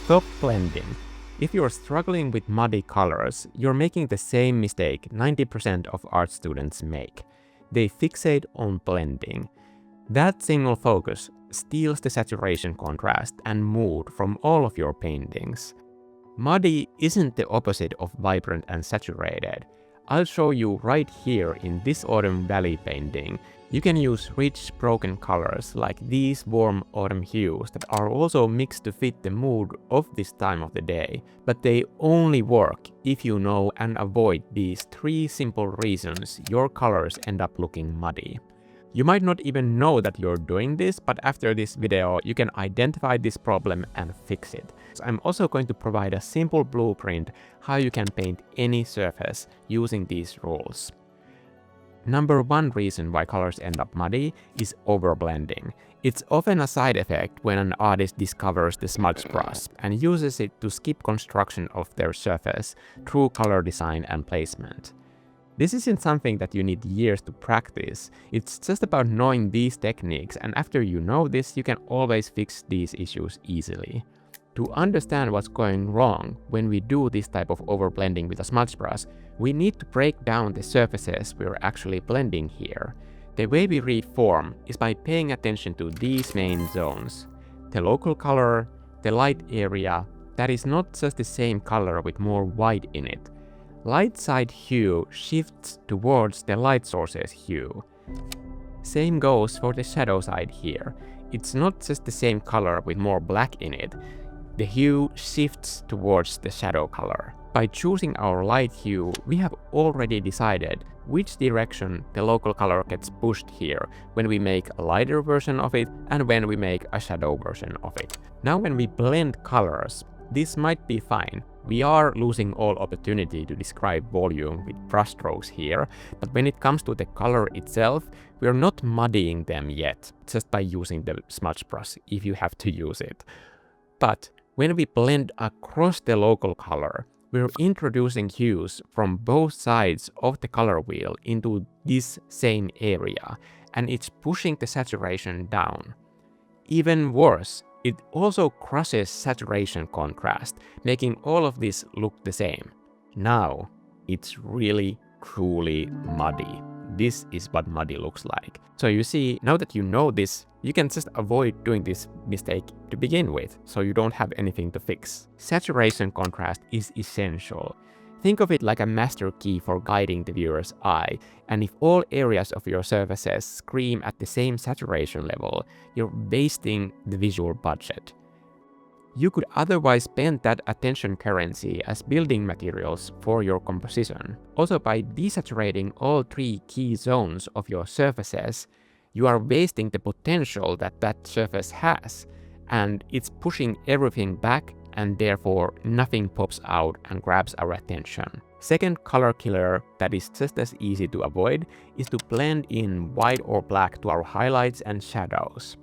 Stop blending. If you're struggling with muddy colors, you're making the same mistake 90% of art students make. They fixate on blending. That single focus steals the saturation, contrast, and mood from all of your paintings. Muddy isn't the opposite of vibrant and saturated. I'll show you right here in this autumn valley painting. You can use rich, broken colors like these warm autumn hues that are also mixed to fit the mood of this time of the day. But they only work if you know and avoid these 3 simple reasons your colors end up looking muddy. You might not even know that you're doing this, but after this video, you can identify this problem and fix it. So I'm also going to provide a simple blueprint how you can paint any surface using these rules. Number 1 reason why colors end up muddy is overblending. It's often a side effect when an artist discovers the smudge brush and uses it to skip construction of their surface through color design and placement. This isn't something that you need years to practice. It's just about knowing these techniques, and after you know this, you can always fix these issues easily. To understand what's going wrong when we do this type of overblending with a smudge brush, we need to break down the surfaces we're actually blending here. The way we read form is by paying attention to these main zones. The local color, the light area, that is not just the same color with more white in it. Light side hue shifts towards the light source's hue. Same goes for the shadow side here. It's not just the same color with more black in it. The hue shifts towards the shadow color. By choosing our light hue, we have already decided which direction the local color gets pushed here when we make a lighter version of it and when we make a shadow version of it. Now when we blend colors, this might be fine. We are losing all opportunity to describe volume with brushstrokes here, but when it comes to the color itself, we're not muddying them yet, just by using the smudge brush if you have to use it. But when we blend across the local color, we're introducing hues from both sides of the color wheel into this same area, and it's pushing the saturation down. Even worse, it also crushes saturation contrast, making all of this look the same. Now, it's really, truly muddy. This is what muddy looks like. So you see, now that you know this, you can just avoid doing this mistake to begin with, so you don't have anything to fix. Saturation contrast is essential. Think of it like a master key for guiding the viewer's eye, and if all areas of your surfaces scream at the same saturation level, you're wasting the visual budget. You could otherwise spend that attention currency as building materials for your composition. Also, by desaturating all 3 key zones of your surfaces, you are wasting the potential that that surface has, and it's pushing everything back, and therefore nothing pops out and grabs our attention. Second color killer that is just as easy to avoid is to blend in white or black to our highlights and shadows.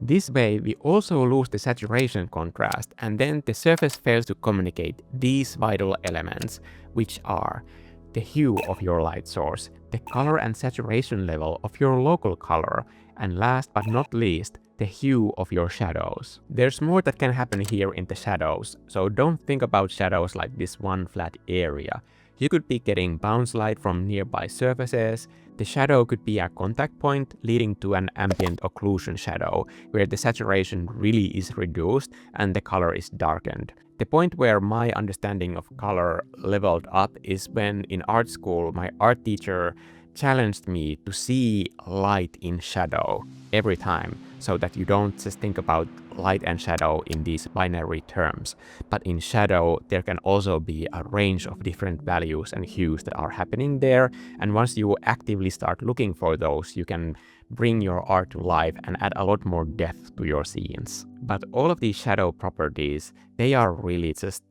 This way we also lose the saturation contrast, and then the surface fails to communicate these vital elements, which are the hue of your light source, the color and saturation level of your local color, and last but not least, the hue of your shadows. There's more that can happen here in the shadows, so don't think about shadows like this one flat area. You could be getting bounce light from nearby surfaces. The shadow could be a contact point leading to an ambient occlusion shadow, where the saturation really is reduced and the color is darkened. The point where my understanding of color leveled up is when in art school my art teacher challenged me to see light in shadow every time, so that you don't just think about light and shadow in these binary terms, but in shadow there can also be a range of different values and hues that are happening there, and once you actively start looking for those, you can bring your art to life and add a lot more depth to your scenes. But all of these shadow properties, they are really just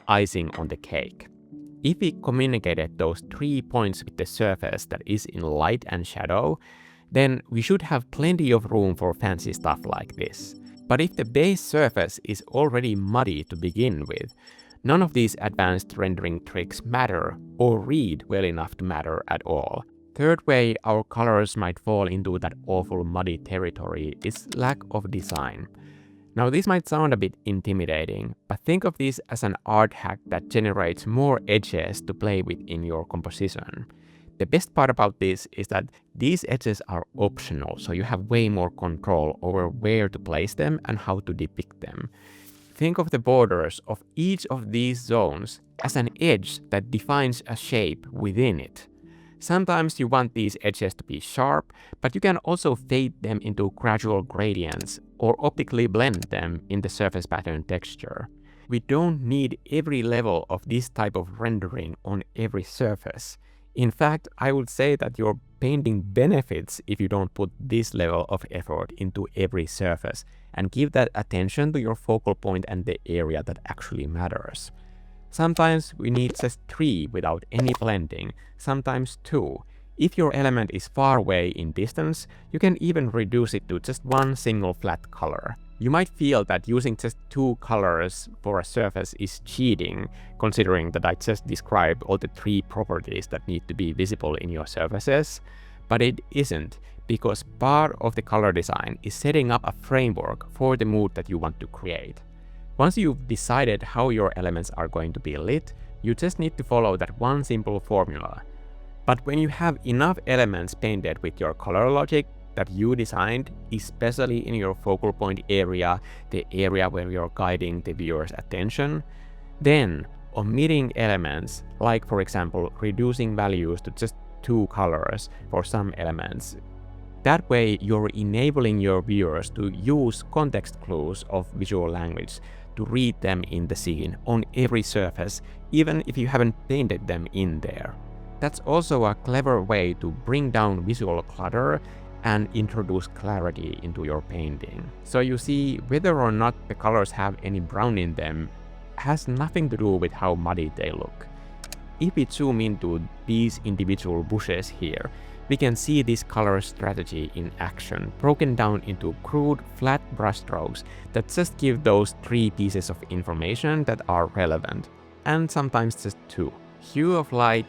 icing on the cake. If we communicated those 3 points with the surface that is in light and shadow, then we should have plenty of room for fancy stuff like this. But if the base surface is already muddy to begin with, none of these advanced rendering tricks matter or read well enough to matter at all. Third way our colors might fall into that awful muddy territory is lack of design. Now this might sound a bit intimidating, but think of this as an art hack that generates more edges to play with in your composition. The best part about this is that these edges are optional, so you have way more control over where to place them and how to depict them. Think of the borders of each of these zones as an edge that defines a shape within it. Sometimes you want these edges to be sharp, but you can also fade them into gradual gradients or optically blend them in the surface pattern texture. We don't need every level of this type of rendering on every surface. In fact, I would say that your painting benefits if you don't put this level of effort into every surface and give that attention to your focal point and the area that actually matters. Sometimes we need just 3 without any blending, sometimes 2. If your element is far away in distance, you can even reduce it to just one single flat color. You might feel that using just 2 colors for a surface is cheating, considering that I just described all the 3 properties that need to be visible in your surfaces, but it isn't, because part of the color design is setting up a framework for the mood that you want to create. Once you've decided how your elements are going to be lit, you just need to follow that one simple formula. But when you have enough elements painted with your color logic that you designed, especially in your focal point area, the area where you're guiding the viewer's attention, then omitting elements, like for example reducing values to just 2 colors for some elements, that way you're enabling your viewers to use context clues of visual language to read them in the scene on every surface, even if you haven't painted them in there. That's also a clever way to bring down visual clutter and introduce clarity into your painting. So you see, whether or not the colors have any brown in them has nothing to do with how muddy they look. If we zoom into these individual bushes here, we can see this color strategy in action, broken down into crude, flat brushstrokes that just give those 3 pieces of information that are relevant, and sometimes just 2. Hue of light,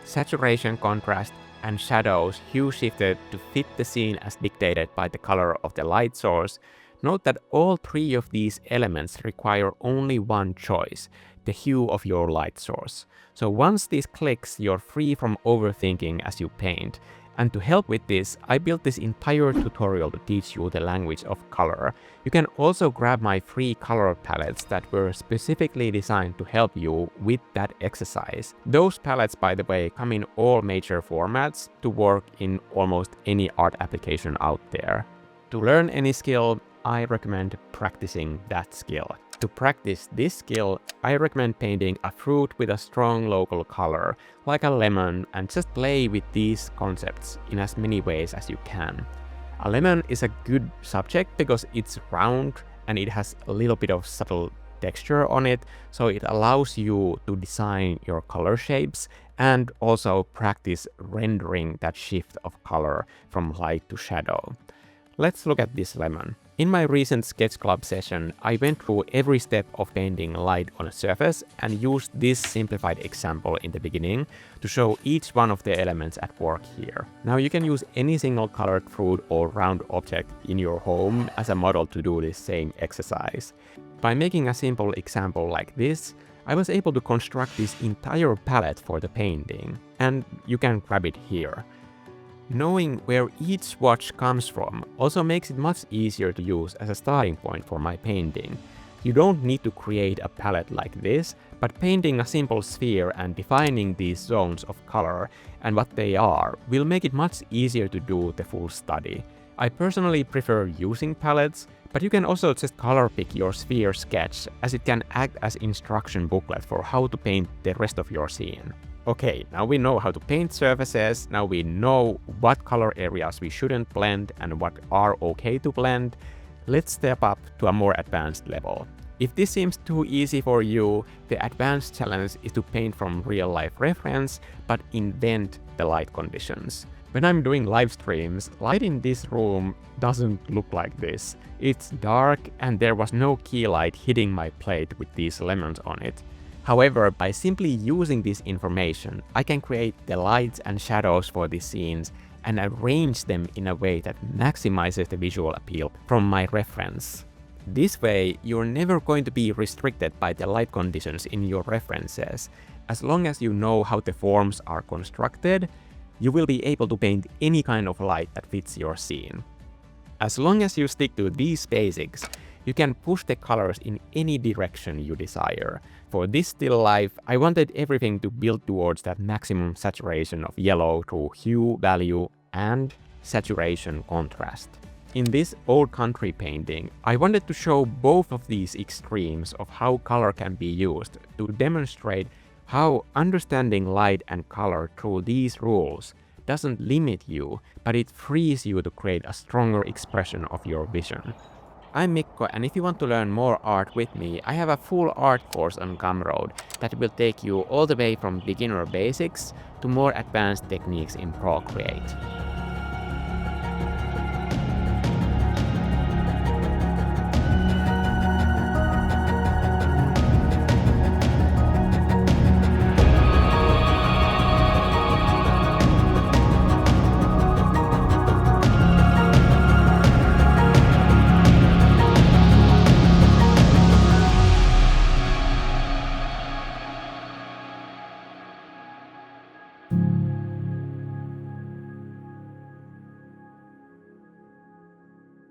saturation contrast, and shadows hue shifted to fit the scene as dictated by the color of the light source. Note that all 3 of these elements require only one choice, the hue of your light source. So once this clicks, you're free from overthinking as you paint. And to help with this, I built this entire tutorial to teach you the language of color. You can also grab my free color palettes that were specifically designed to help you with that exercise. Those palettes, by the way, come in all major formats to work in almost any art application out there. To learn any skill, I recommend practicing that skill. To practice this skill, I recommend painting a fruit with a strong local color, like a lemon, and just play with these concepts in as many ways as you can. A lemon is a good subject because it's round and it has a little bit of subtle texture on it, so it allows you to design your color shapes and also practice rendering that shift of color from light to shadow. Let's look at this lemon. In my recent sketch club session, I went through every step of painting light on a surface and used this simplified example in the beginning to show each one of the elements at work here. Now you can use any single colored fruit or round object in your home as a model to do this same exercise. By making a simple example like this, I was able to construct this entire palette for the painting, and you can grab it here. Knowing where each swatch comes from also makes it much easier to use as a starting point for my painting. You don't need to create a palette like this, but painting a simple sphere and defining these zones of color and what they are will make it much easier to do the full study. I personally prefer using palettes, but you can also just color pick your sphere sketch, as it can act as instruction booklet for how to paint the rest of your scene. Okay, now we know how to paint surfaces, now we know what color areas we shouldn't blend and what are okay to blend. Let's step up to a more advanced level. If this seems too easy for you, the advanced challenge is to paint from real-life reference, but invent the light conditions. When I'm doing live streams, light in this room doesn't look like this. It's dark and there was no key light hitting my plate with these lemons on it. However, by simply using this information, I can create the lights and shadows for these scenes and arrange them in a way that maximizes the visual appeal from my reference. This way, you're never going to be restricted by the light conditions in your references. As long as you know how the forms are constructed, you will be able to paint any kind of light that fits your scene. As long as you stick to these basics, you can push the colors in any direction you desire. For this still life, I wanted everything to build towards that maximum saturation of yellow through hue value and saturation contrast. In this old country painting, I wanted to show both of these extremes of how color can be used to demonstrate how understanding light and color through these rules doesn't limit you, but it frees you to create a stronger expression of your vision. I'm Mikko, and if you want to learn more art with me, I have a full art course on Gumroad that will take you all the way from beginner basics to more advanced techniques in Procreate.